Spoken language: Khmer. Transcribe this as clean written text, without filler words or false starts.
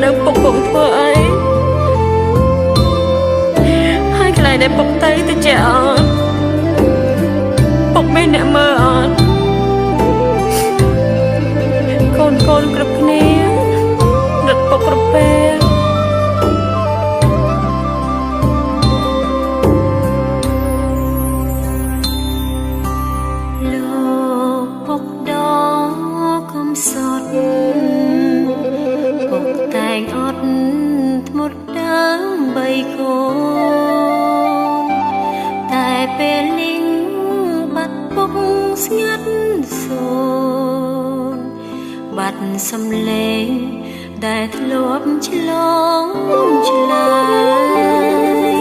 នៅពុកកុំធ្វើអីហើយកន្លែងដែលពុកទៅជាអត់ពុកមានអ្នកមើលអត់កូនគ្រប់គ្នារត់ពុកគ្រប់ពេលលោកពុកដងកំសត់ពុកតែងអត់ធ្មត់ដើម្បីកូនតែពេលនេះបាត់ពុកស្ងាត់សូនបាត់សំឡេងដែលធ្លាប់ឆ្លងឆ្លើយ